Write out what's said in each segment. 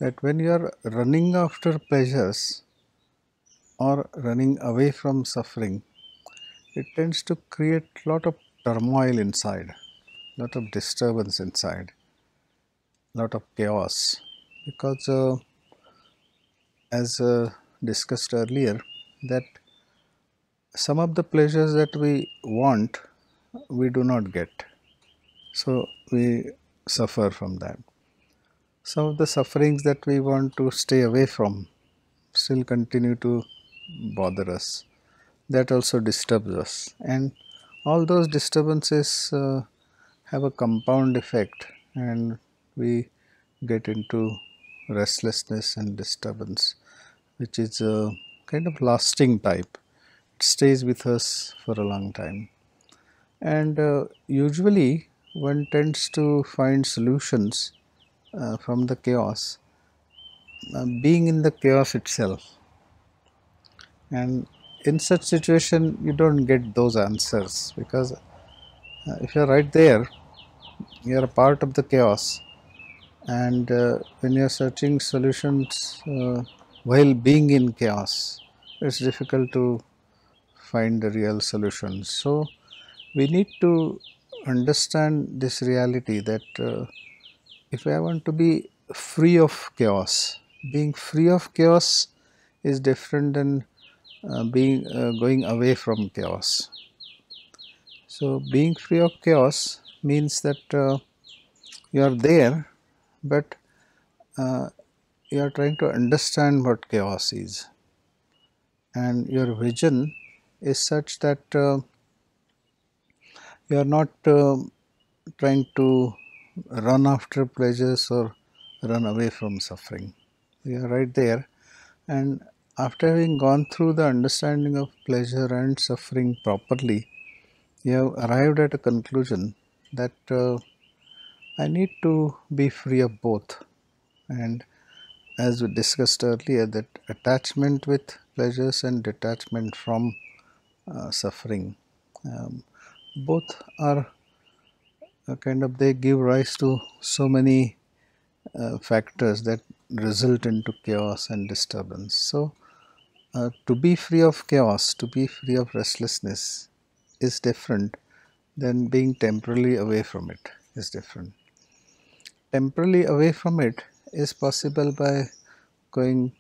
that when you are running after pleasures or running away from suffering, it tends to create a lot of turmoil inside, lot of disturbance inside, lot of chaos. Because as discussed earlier, that some of the pleasures that we want, we do not get. So we suffer from that. Some of the sufferings that we want to stay away from still continue to bother us. That also disturbs us. And all those disturbances have a compound effect, and we get into restlessness and disturbance, which is a kind of lasting type. It stays with us for a long time. And usually one tends to find solutions from the chaos, being in the chaos itself. And in such situation, you don't get those answers because if you're right there, you're a part of the chaos. And when you're searching solutions while being in chaos, it's difficult to find the real solutions. So we need to understand this reality that if I want to be free of chaos, being free of chaos is different than being going away from chaos. So being free of chaos means that you are there, but uh, you are trying to understand what chaos is, and your vision is such that you are not trying to run after pleasures or run away from suffering. You are right there, and after having gone through the understanding of pleasure and suffering properly, you have arrived at a conclusion that I need to be free of both. And as we discussed earlier, that attachment with pleasures and detachment from suffering, um, both are kind of, they give rise to so many factors that result into chaos and disturbance. So to be free of chaos, to be free of restlessness is different than being temporarily away from it is different. Temporarily away from it is possible by going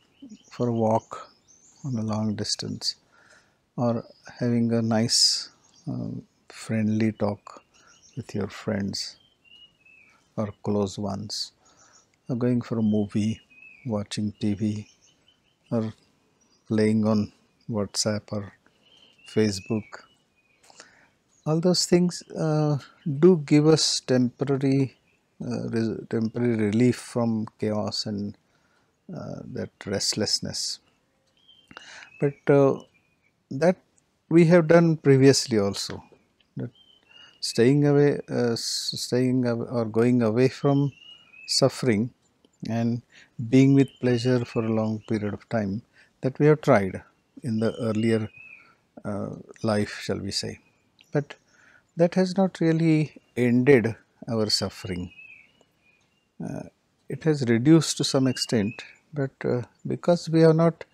for a walk on a long distance, or having a nice friendly talk with your friends or close ones, or going for a movie, watching TV, or playing on WhatsApp or Facebook. All those things do give us temporary relief from chaos and that restlessness. But that we have done previously also. That staying away or going away from suffering and being with pleasure for a long period of time, that we have tried in the earlier life, shall we say. But that has not really ended our suffering. It has reduced to some extent, but because we have not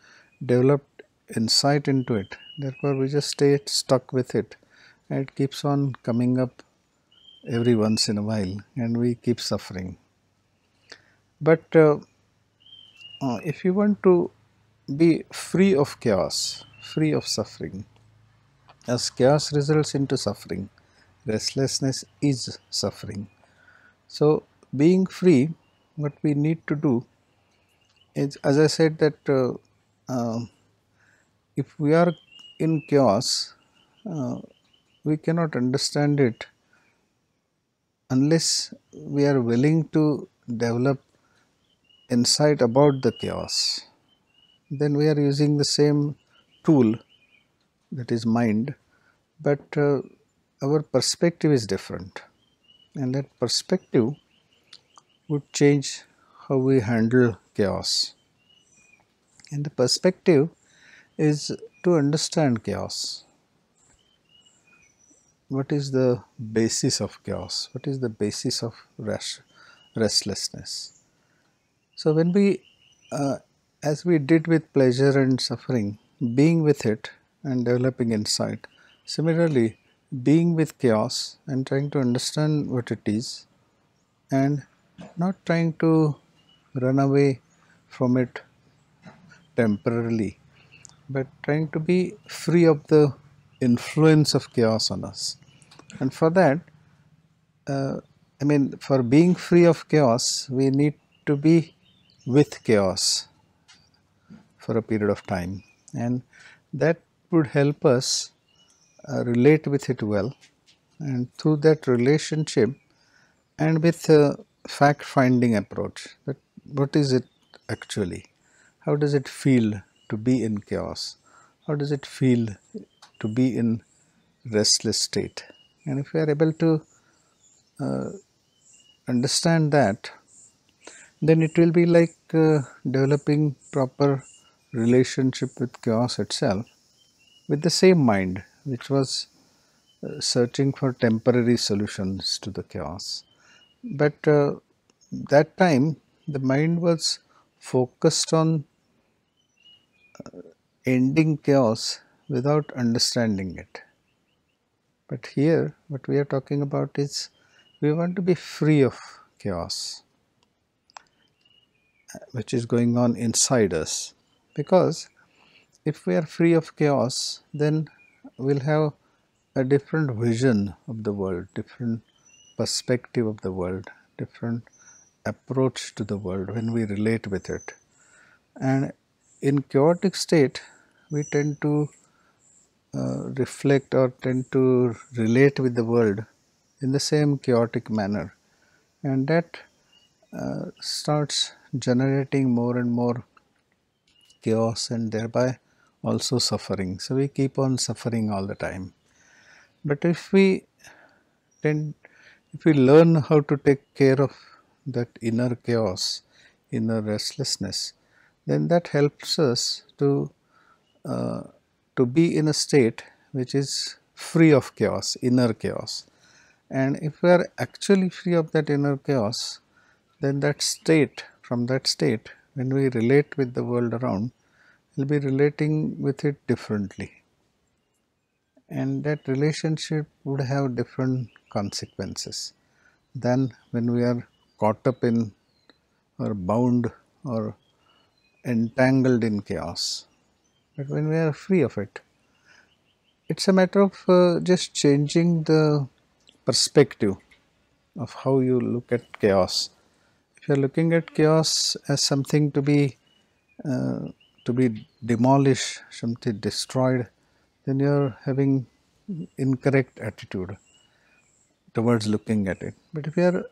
developed insight into it, therefore we just stay stuck with it, and it keeps on coming up every once in a while, and we keep suffering. But if you want to be free of chaos, free of suffering, as chaos results into suffering, restlessness is suffering. So, being free, what we need to do is, as I said, that uh, if we are in chaos, uh, we cannot understand it unless we are willing to develop insight about the chaos. Then we are using the same tool, that is mind, but our perspective is different, and that perspective would change how we handle chaos. And the perspective is to understand chaos. What is the basis of chaos? What is the basis of restlessness? So when we, as we did with pleasure and suffering, being with it and developing insight, similarly, being with chaos and trying to understand what it is and not trying to run away from it temporarily, but trying to be free of the influence of chaos on us. And for that, for being free of chaos, we need to be with chaos for a period of time, and that would help us relate with it well. And through that relationship, and with a fact finding approach, that what is it actually? How does it feel to be in chaos? How does it feel to be in restless state? And if we are able to understand that, then it will be like developing proper relationship with chaos itself with the same mind which was searching for temporary solutions to the chaos. But that time the mind was focused on ending chaos without understanding it. But here what we are talking about is we want to be free of chaos which is going on inside us, because if we are free of chaos, then we'll have a different vision of the world, different perspective of the world, different approach to the world when we relate with it. And in chaotic state, we tend to reflect or tend to relate with the world in the same chaotic manner, and that starts generating more and more chaos and thereby also suffering. So we keep on suffering all the time. But tend, if we learn how to take care of that inner chaos, inner restlessness, then that helps us uh, to be in a state which is free of chaos, inner chaos. And if we are actually free of that inner chaos, then that state, from that state, when we relate with the world around, we'll be relating with it differently. And that relationship would have different consequences than when we are caught up in or bound or entangled in chaos. But when we are free of it, it's a matter of just changing the perspective of how you look at chaos. If you are looking at chaos as something uh, to be demolished, something destroyed, then you are having incorrect attitude towards looking at it. But if you are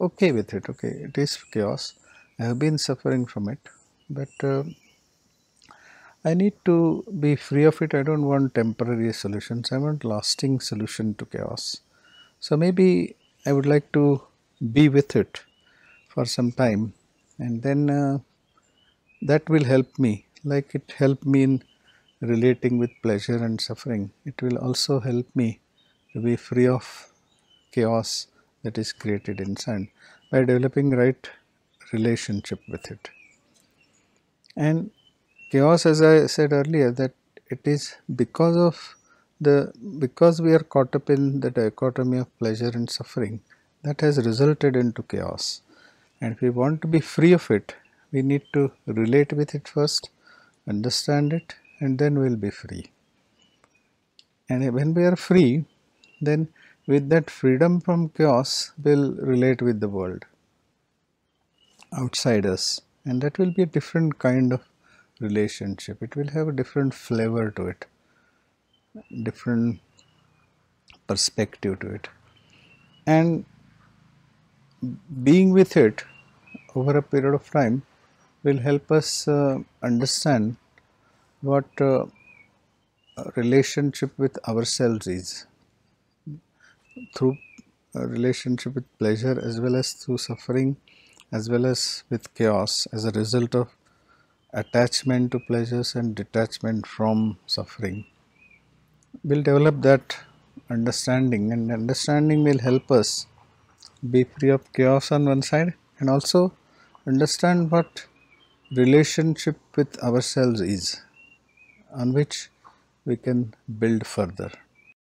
okay with it, okay, it is chaos, I have been suffering from it, but I need to be free of it. I don't want temporary solutions, I want lasting solution to chaos. So maybe I would like to be with it for some time, and then that will help me, like it helped me in relating with pleasure and suffering. It will also help me to be free of chaos that is created inside by developing right relationship with it. And chaos, as I said earlier, that it is because we are caught up in the dichotomy of pleasure and suffering, that has resulted into chaos. And if we want to be free of it, we need to relate with it first, understand it, and then we'll be free. And when we are free, then with that freedom from chaos, we'll relate with the world outside us, and that will be a different kind of relationship. It will have a different flavor to it, different perspective to it, and being with it over a period of time will help us understand what relationship with ourselves is, through a relationship with pleasure as well as through suffering, as well as with chaos as a result of attachment to pleasures and detachment from suffering. We'll develop that understanding, and understanding will help us be free of chaos on one side, and also understand what relationship with ourselves is, on which we can build further.